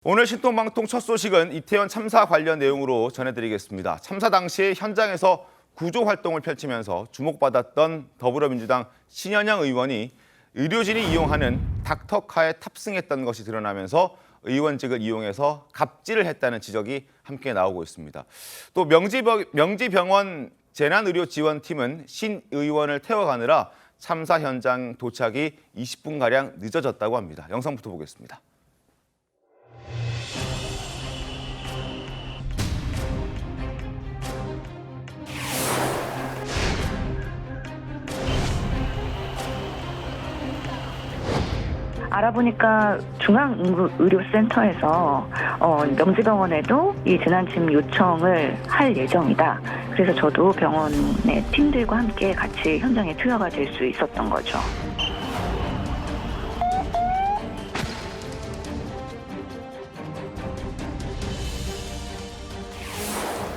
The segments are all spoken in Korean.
오늘 신동방통 첫 소식은 이태원 참사 관련 내용으로 전해드리겠습니다. 참사 당시 현장에서 구조 활동을 펼치면서 주목받았던 더불어민주당 신현영 의원이 의료진이 이용하는 닥터카에 탑승했던 것이 드러나면서 의원직을 이용해서 갑질을 했다는 지적이 함께 나오고 있습니다. 또 명지병원 재난의료지원팀은 신 의원을 태워가느라 참사 현장 도착이 20분가량 늦어졌다고 합니다. 영상부터 보겠습니다. 알아보니까 중앙의료센터에서 명지병원에도 이 재난팀 요청을 할 예정이다. 그래서 저도 병원의 팀들과 함께 같이 현장에 투여가 될 수 있었던 거죠.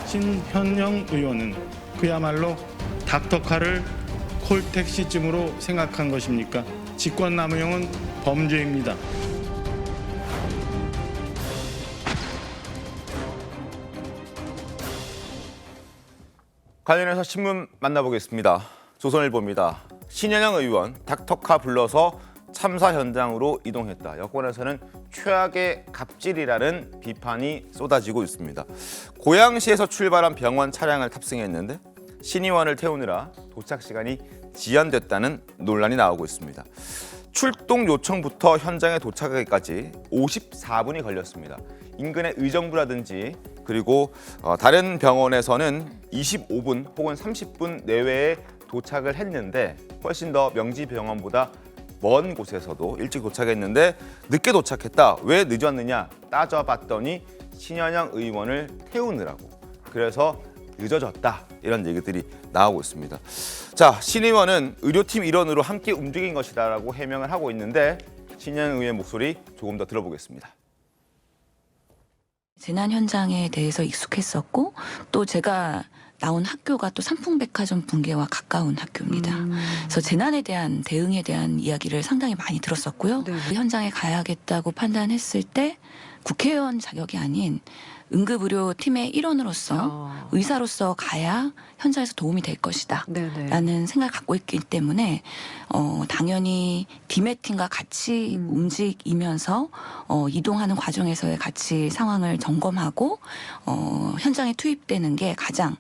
신현영 의원은 그야말로 닥터카를 콜택시쯤으로 생각한 것입니까? 직권남용은 범죄입니다. 관련해서 신문 만나보겠습니다. 조선일보입니다. 신현영 의원 닥터카 불러서 참사 현장으로 이동했다. 여권에서는 최악의 갑질이라는 비판이 쏟아지고 있습니다. 고양시에서 출발한 병원 차량을 탑승했는데 신 의원을 태우느라 도착 시간이 지연됐다는 논란이 나오고 있습니다. 출동 요청부터 현장에 도착하기까지 54분이 걸렸습니다. 인근의 의정부라든지 그리고 다른 병원에서는 25분 혹은 30분 내외에 도착을 했는데 훨씬 더 명지병원보다 먼 곳에서도 일찍 도착했는데 늦게 도착했다. 왜 늦었느냐 따져봤더니 신현영 의원을 태우느라고. 그래서 늦어졌다. 이런 얘기들이 나오고 있습니다. 자, 신 의원은 의료팀 일원으로 함께 움직인 것이다라고 해명을 하고 있는데 신현영 의원의 목소리 조금 더 들어보겠습니다. 재난 현장에 대해서 익숙했었고 또 제가 나온 학교가 또 삼풍백화점 붕괴와 가까운 학교입니다. 그래서 재난에 대한 대응에 대한 이야기를 상당히 많이 들었었고요. 네. 현장에 가야겠다고 판단했을 때 국회의원 자격이 아닌 응급의료팀의 일원으로서 의사로서 가야 현장에서 도움이 될 것이다 네네. 라는 생각을 갖고 있기 때문에 당연히 디메팀과 같이 움직이면서 이동하는 과정에서의 같이 상황을 점검하고 현장에 투입되는 게 가장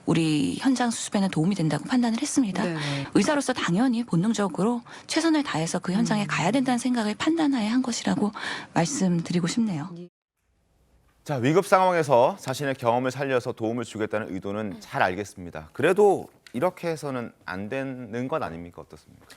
우리 현장 수습에는 도움이 된다고 판단을 했습니다. 네네. 의사로서 당연히 본능적으로 최선을 다해서 그 현장에 가야 된다는 생각을 판단하에 한 것이라고 말씀드리고 싶네요. 자, 위급 상황에서 자신의 경험을 살려서 도움을 주겠다는 의도는 잘 알겠습니다. 그래도 이렇게 해서는 안 되는 것 아닙니까? 어떻습니까?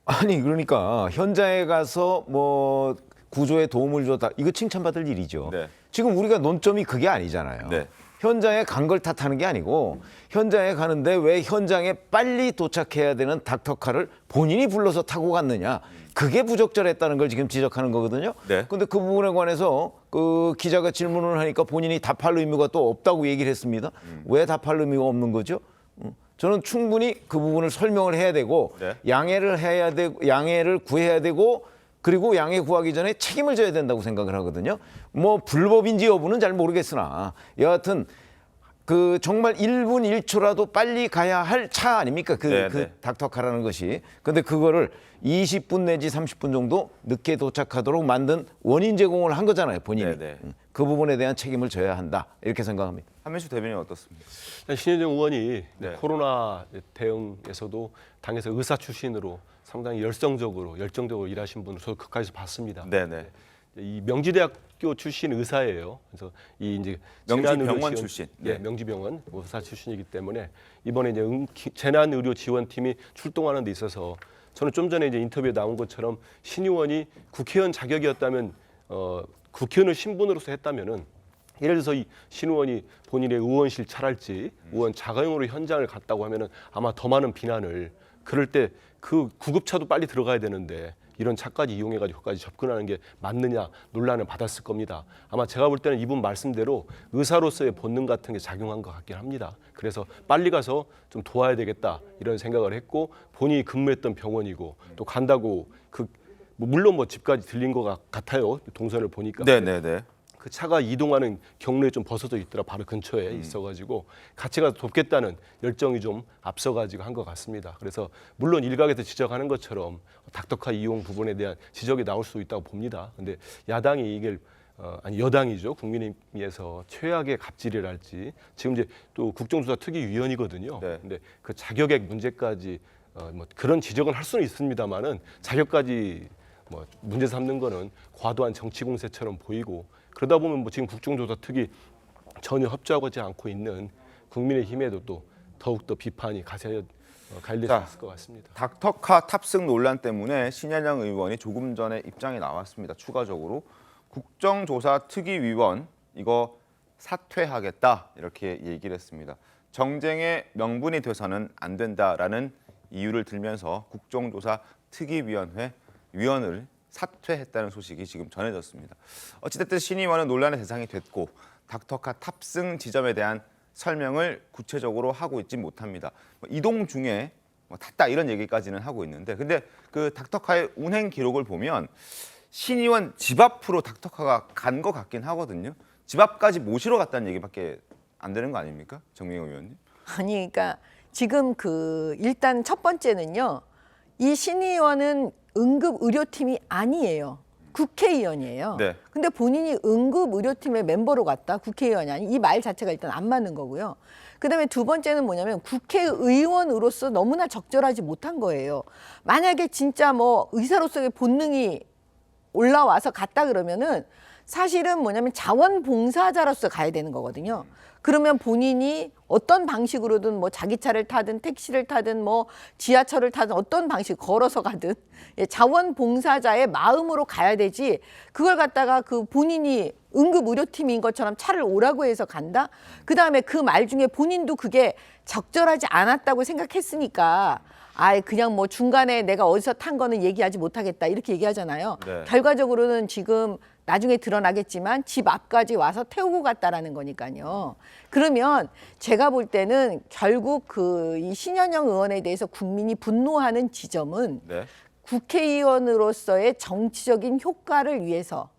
아니 그러니까 현장에 가서 뭐 구조에 도움을 줬다 이거 칭찬받을 일이죠. 네. 지금 우리가 논점이 그게 아니잖아요. 네. 현장에 간 걸 탓하는 게 아니고 현장에 가는데 왜 현장에 빨리 도착해야 되는 닥터카를 본인이 불러서 타고 갔느냐. 그게 부적절했다는 걸 지금 지적하는 거거든요. 네. 근데 그 부분에 관해서 그 기자가 질문을 하니까 본인이 답할 의무가 또 없다고 얘기를 했습니다. 왜 답할 의무가 없는 거죠? 저는 충분히 그 부분을 설명을 해야 되고 네. 양해를 해야 되고 양해를 구해야 되고 그리고 양해 구하기 전에 책임을 져야 된다고 생각을 하거든요. 뭐 불법인지 여부는 잘 모르겠으나 여하튼 그 정말 1분 1초라도 빨리 가야 할 차 아닙니까? 그 닥터카라는 것이. 근데 그거를 20분 내지 30분 정도 늦게 도착하도록 만든 원인 제공을 한 거잖아요, 본인이. 네네. 그 부분에 대한 책임을 져야 한다. 이렇게 생각합니다. 한민수 대변인 어떻습니까? 신현영 의원이 네. 코로나 대응에서도 당에서 의사 출신으로 상당히 열정적으로 일하신 분을 저도 가까이서 봤습니다. 네네. 이 명지대학교 출신 의사예요. 그래서 이 이제 명지병원 출신. 네, 네. 명지병원 의사 출신이기 때문에 이번에 이제 재난의료지원팀이 출동하는 데 있어서 저는 좀 전에 이제 인터뷰에 나온 것처럼 신 의원이 국회의원 자격이었다면 국회의원을 신분으로서 했다면은 예를 들어서 이 신 의원이 본인의 의원실 차랄지 의원 자가용으로 현장을 갔다고 하면은 아마 더 많은 비난을 그럴 때 그 구급차도 빨리 들어가야 되는데 이런 차까지 이용해가지고 거기까지 접근하는 게 맞느냐 논란을 받았을 겁니다. 아마 제가 볼 때는 이분 말씀대로 의사로서의 본능 같은 게 작용한 것 같긴 합니다. 그래서 빨리 가서 좀 도와야 되겠다 이런 생각을 했고 본인이 근무했던 병원이고 또 간다고 그 물론 뭐 집까지 들린 것 같아요. 동선을 보니까. 네네네. 그 차가 이동하는 경로에 좀 벗어져 있더라. 바로 근처에 있어가지고 같이 가서 돕겠다는 열정이 좀 앞서가지고 한 것 같습니다. 그래서 물론 일각에서 지적하는 것처럼 닥터카 이용 부분에 대한 지적이 나올 수 있다고 봅니다. 근데 야당이 이걸 아니 여당이죠. 국민의힘에서 최악의 갑질이랄지 지금 이제 또 국정조사 특위위원이거든요. 네. 근데 그 자격의 문제까지 뭐 그런 지적은 할 수는 있습니다만은 자격까지 뭐 문제 삼는 거는 과도한 정치 공세처럼 보이고 그러다 보면 뭐 지금 국정조사 특위 전혀 협조하지 않고 있는 국민의힘에도 또 더욱더 비판이 가세될 수 자, 있을 것 같습니다. 닥터카 탑승 논란 때문에 신현영 의원이 조금 전에 입장이 나왔습니다. 추가적으로 국정조사 특위위원 이거 사퇴하겠다 이렇게 얘기를 했습니다. 정쟁의 명분이 돼서는 안 된다라는 이유를 들면서 국정조사 특위위원회 위원을 사퇴했다는 소식이 지금 전해졌습니다. 어찌됐든 신 의원은 논란의 대상이 됐고 닥터카 탑승 지점에 대한 설명을 구체적으로 하고 있지 못합니다. 이동 중에 탔다 이런 얘기까지는 하고 있는데 근데 그 닥터카의 운행 기록을 보면 신 의원 집 앞으로 닥터카가 간 것 같긴 하거든요. 집 앞까지 모시러 갔다는 얘기밖에 안 되는 거 아닙니까? 정명호 의원님. 아니, 그러니까 지금 일단 첫 번째는요. 이 신 의원은 응급 의료팀이 아니에요. 국회의원이에요. 네. 근데 본인이 응급 의료팀의 멤버로 갔다 국회의원이 아니 이 말 자체가 일단 안 맞는 거고요. 그다음에 두 번째는 뭐냐면 국회의원으로서 너무나 적절하지 못한 거예요. 만약에 진짜 뭐 의사로서의 본능이 올라와서 갔다 그러면은 사실은 뭐냐면 자원봉사자로서 가야 되는 거거든요. 그러면 본인이 어떤 방식으로든 뭐 자기 차를 타든 택시를 타든 뭐 지하철을 타든 어떤 방식 걸어서 가든 자원봉사자의 마음으로 가야 되지 그걸 갖다가 그 본인이 응급의료팀인 것처럼 차를 오라고 해서 간다? 그다음에 그 말 중에 본인도 그게 적절하지 않았다고 생각했으니까 그냥 뭐 중간에 내가 어디서 탄 거는 얘기하지 못하겠다 이렇게 얘기하잖아요. 네. 결과적으로는 지금 나중에 드러나겠지만 집 앞까지 와서 태우고 갔다라는 거니까요. 그러면 제가 볼 때는 결국 이 신현영 의원에 대해서 국민이 분노하는 지점은 네. 국회의원으로서의 정치적인 효과를 위해서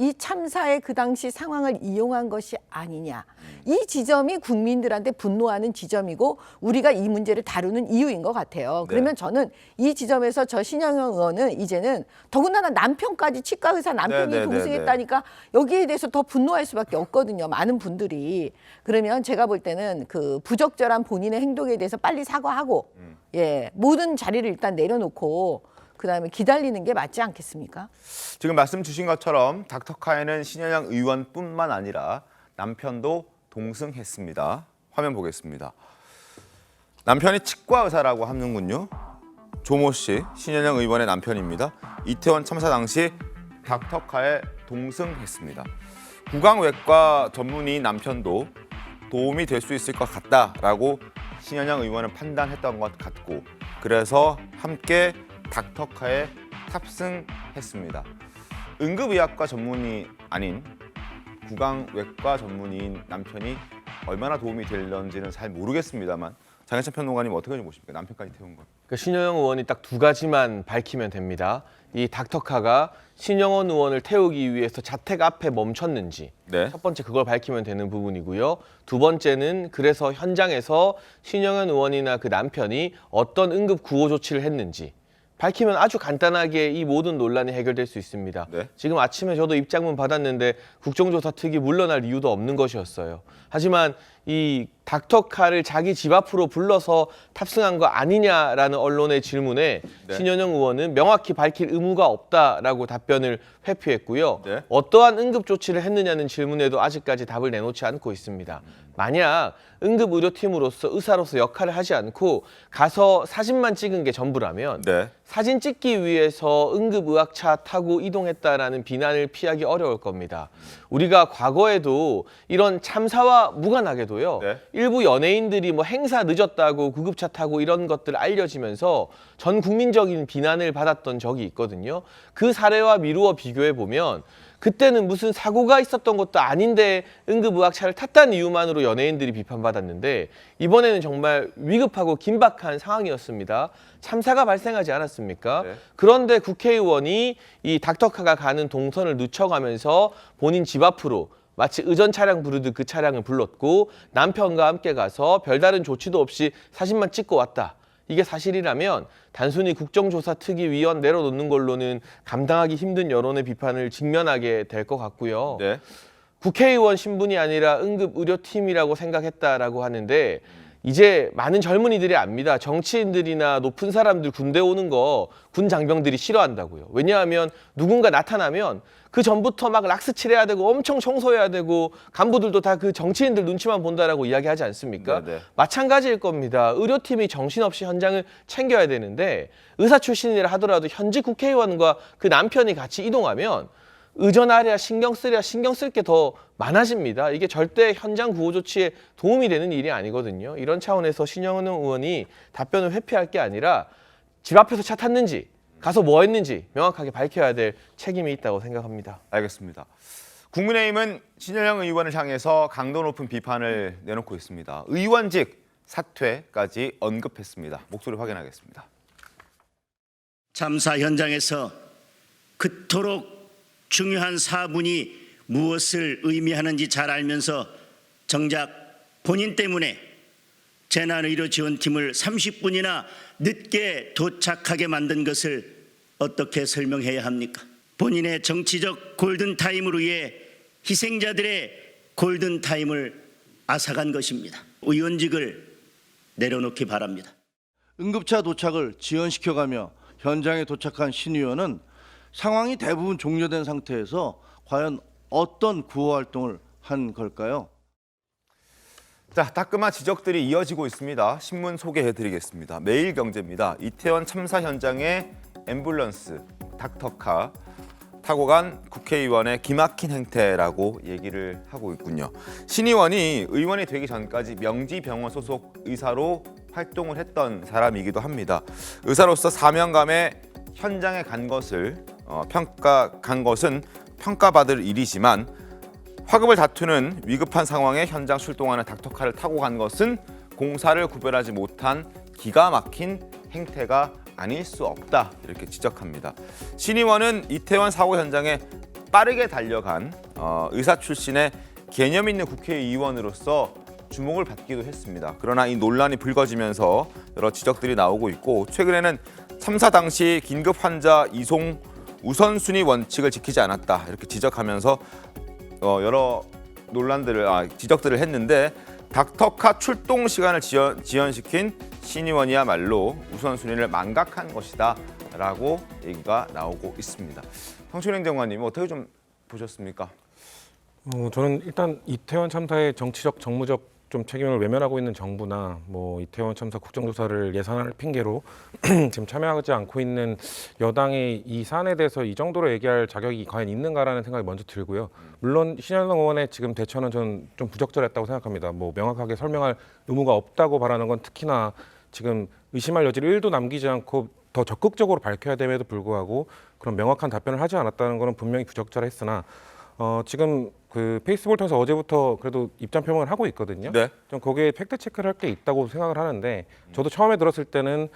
이 참사의 그 당시 상황을 이용한 것이 아니냐. 이 지점이 국민들한테 분노하는 지점이고 우리가 이 문제를 다루는 이유인 것 같아요. 그러면 저는 이 지점에서 저 신영영 의원은 이제는 더군다나 남편까지 치과 의사 남편이 동승했다니까 여기에 대해서 더 분노할 수밖에 없거든요. 많은 분들이. 그러면 제가 볼 때는 그 부적절한 본인의 행동에 대해서 빨리 사과하고 모든 자리를 일단 내려놓고 그다음에 기다리는 게 맞지 않겠습니까? 지금 말씀 주신 것처럼 닥터카에는 신현영 의원뿐만 아니라 남편도 동승했습니다. 화면 보겠습니다. 남편이 치과 의사라고 하는군요. 조모 씨, 신현영 의원의 남편입니다. 이태원 참사 당시 닥터카에 동승했습니다. 구강외과 전문의 남편도 도움이 될 수 있을 것 같다라고 신현영 의원은 판단했던 것 같고 그래서 함께 닥터카에 탑승했습니다. 응급의학과 전문의 아닌 구강외과 전문의인 남편이 얼마나 도움이 될런지는 잘 모르겠습니다만 장혜찬 평론가님 어떻게 좀 보십니까? 남편까지 태운 건. 그러니까 신영원 의원이 딱 두 가지만 밝히면 됩니다. 이 닥터카가 신영원 의원을 태우기 위해서 자택 앞에 멈췄는지 네. 첫 번째 그걸 밝히면 되는 부분이고요. 두 번째는 그래서 현장에서 신영원 의원이나 그 남편이 어떤 응급 구호 조치를 했는지 밝히면 아주 간단하게 이 모든 논란이 해결될 수 있습니다. 네. 지금 아침에 저도 입장문 받았는데 국정조사 특위 물러날 이유도 없는 것이었어요. 하지만 이 닥터카를 자기 집 앞으로 불러서 탑승한 거 아니냐라는 언론의 질문에 네. 신현영 의원은 명확히 밝힐 의무가 없다라고 답변을 회피했고요. 네. 어떠한 응급 조치를 했느냐는 질문에도 아직까지 답을 내놓지 않고 있습니다. 만약 응급의료팀으로서 의사로서 역할을 하지 않고 가서 사진만 찍은 게 전부라면 네. 사진 찍기 위해서 응급의학차 타고 이동했다라는 비난을 피하기 어려울 겁니다. 우리가 과거에도 이런 참사와 무관하게도요. 네. 일부 연예인들이 뭐 행사 늦었다고 구급차 타고 이런 것들 알려지면서 전 국민적인 비난을 받았던 적이 있거든요. 그 사례와 미루어 비교해 보면 그때는 무슨 사고가 있었던 것도 아닌데 응급의학차를 탔다는 이유만으로 연예인들이 비판받았는데 이번에는 정말 위급하고 긴박한 상황이었습니다. 참사가 발생하지 않았습니까? 네. 그런데 국회의원이 이 닥터카가 가는 동선을 늦춰가면서 본인 집 앞으로 마치 의전 차량 부르듯 그 차량을 불렀고 남편과 함께 가서 별다른 조치도 없이 사진만 찍고 왔다. 이게 사실이라면 단순히 국정조사특위위원 내려놓는 걸로는 감당하기 힘든 여론의 비판을 직면하게 될 것 같고요. 네. 국회의원 신분이 아니라 응급의료팀이라고 생각했다라고 하는데 이제 많은 젊은이들이 압니다. 정치인들이나 높은 사람들 군대 오는 거 군 장병들이 싫어한다고요. 왜냐하면 누군가 나타나면 그 전부터 막 락스칠해야 되고 엄청 청소해야 되고 간부들도 다 그 정치인들 눈치만 본다라고 이야기하지 않습니까? 네네. 마찬가지일 겁니다. 의료팀이 정신없이 현장을 챙겨야 되는데 의사 출신이라 하더라도 현직 국회의원과 그 남편이 같이 이동하면 의전하랴 신경 쓰랴 신경 쓸 게 더 많아집니다. 이게 절대 현장 구호 조치에 도움이 되는 일이 아니거든요. 이런 차원에서 신영은 의원이 답변을 회피할 게 아니라 집 앞에서 차 탔는지 가서 뭐 했는지 명확하게 밝혀야 될 책임이 있다고 생각합니다. 알겠습니다. 국민의힘은 신현영 의원을 향해서 강도 높은 비판을 내놓고 있습니다. 의원직 사퇴까지 언급했습니다. 목소리 확인하겠습니다. 참사 현장에서 그토록 중요한 사분이 무엇을 의미하는지 잘 알면서 정작 본인 때문에 재난의료지원팀을 30분이나 늦게 도착하게 만든 것을 어떻게 설명해야 합니까? 본인의 정치적 골든타임을 위해 희생자들의 골든타임을 앗아간 것입니다. 의원직을 내려놓기 바랍니다. 응급차 도착을 지연시켜가며 현장에 도착한 신 의원은 상황이 대부분 종료된 상태에서 과연 어떤 구호 활동을 한 걸까요? 자, 따끔한 지적들이 이어지고 있습니다. 신문 소개해드리겠습니다. 매일경제입니다. 이태원 참사 현장에 앰뷸런스, 닥터카 타고 간 국회의원의 기막힌 행태라고 얘기를 하고 있군요. 신 의원이 의원이 되기 전까지 명지병원 소속 의사로 활동을 했던 사람이기도 합니다. 의사로서 사명감에 현장에 간 것은 평가받을 일이지만 화급을 다투는 위급한 상황에 현장 출동하는 닥터카를 타고 간 것은 공사를 구별하지 못한 기가 막힌 행태가 아닐 수 없다 이렇게 지적합니다. 신 의원은 이태원 사고 현장에 빠르게 달려간 의사 출신의 개념 있는 국회의원으로서 주목을 받기도 했습니다. 그러나 이 논란이 불거지면서 여러 지적들이 나오고 있고 최근에는 참사 당시 긴급 환자 이송 우선순위 원칙을 지키지 않았다 이렇게 지적하면서 여러 지적들을 했는데 닥터카 출동 시간을 지연시킨 신 의원이야말로 우선순위를 망각한 것이다 라고 얘기가 나오고 있습니다. 황춘행 장관님 어떻게 좀 보셨습니까? 저는 일단 이태원 참사의 정치적 정무적 좀 책임을 외면하고 있는 정부나 뭐 이태원 참사 국정조사를 예산을 핑계로 지금 참여하지 않고 있는 여당이 이 사안에 대해서 이 정도로 얘기할 자격이 과연 있는가라는 생각이 먼저 들고요. 물론 신현영 의원의 지금 대처는 저는 좀 부적절했다고 생각합니다. 뭐 명확하게 설명할 의무가 없다고 바라는 건 특히나 지금 의심할 여지를 1도 남기지 않고 더 적극적으로 밝혀야 됨에도 불구하고 그런 명확한 답변을 하지 않았다는 것은 분명히 부적절했으나 지금 그 페이스북을 통해서 어제부터 그래도 입장 표명을 하고 있거든요. 네. 좀 거기에 팩트 체크를 할 게 있다고 생각을 하는데 저도 처음에 들었을 때는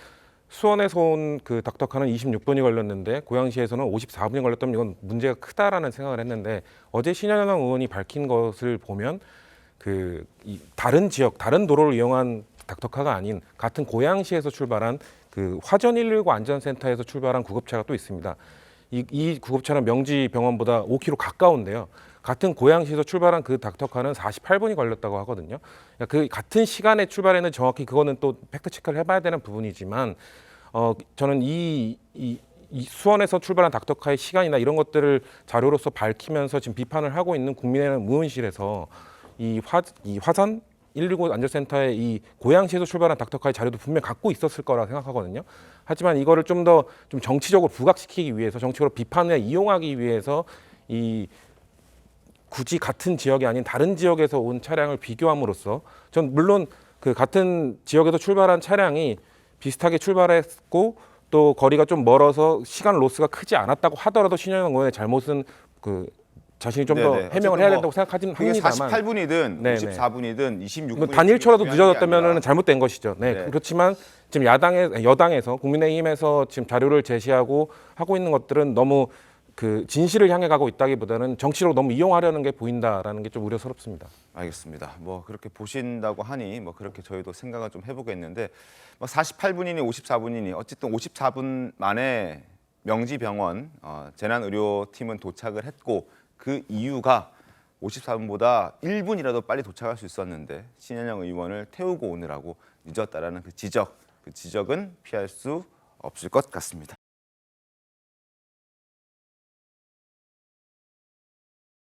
수원에서 온 그 닥터카는 26분이 걸렸는데 고양시에서는 54분이 걸렸다면 이건 문제가 크다라는 생각을 했는데 어제 신현영 의원이 밝힌 것을 보면 이 다른 지역, 다른 도로를 이용한 닥터카가 아닌 같은 고양시에서 출발한 그 화전 119 안전센터에서 출발한 구급차가 또 있습니다. 이 구급차는 명지병원보다 5km 가까운데요. 같은 고양시에서 출발한 그 닥터카는 48분이 걸렸다고 하거든요. 그러니까 그 같은 시간에 출발했는 정확히 그거는 또 팩트 체크를 해봐야 되는 부분이지만 저는 이 수원에서 출발한 닥터카의 시간이나 이런 것들을 자료로서 밝히면서 지금 비판을 하고 있는 국민의힘 의원실에서 이 화산 119 안전센터의 이 고양시에서 출발한 닥터카의 자료도 분명 갖고 있었을 거라 생각하거든요. 하지만 이거를 좀 더 좀 정치적으로 부각시키기 위해서 정치적으로 비판에 이용하기 위해서 굳이 같은 지역이 아닌 다른 지역에서 온 차량을 비교함으로써 전 물론 그 같은 지역에서 출발한 차량이 비슷하게 출발했고 또 거리가 좀 멀어서 시간 로스가 크지 않았다고 하더라도 신현영 의원의 잘못은 자신이 좀 더 네네. 해명을 해야 된다고 생각하긴 그게 합니다만 48분이든 네네. 54분이든 26분 단 1초라도 늦어졌다면 잘못된 것이죠. 네. 네. 그렇지만 지금 여당에서 국민의힘에서 지금 자료를 제시하고 하고 있는 것들은 너무 그 진실을 향해 가고 있다기보다는 정치로 너무 이용하려는 게 보인다라는 게 좀 우려스럽습니다. 알겠습니다. 뭐 그렇게 보신다고 하니 뭐 그렇게 저희도 생각을 좀 해보겠는데 뭐 48분이니 54분이니 어쨌든 54분 만에 명지병원 재난의료팀은 도착을 했고 그 이유가 54분보다 1분이라도 빨리 도착할 수 있었는데 신현영 의원을 태우고 오느라고 늦었다라는 그 지적은 피할 수 없을 것 같습니다.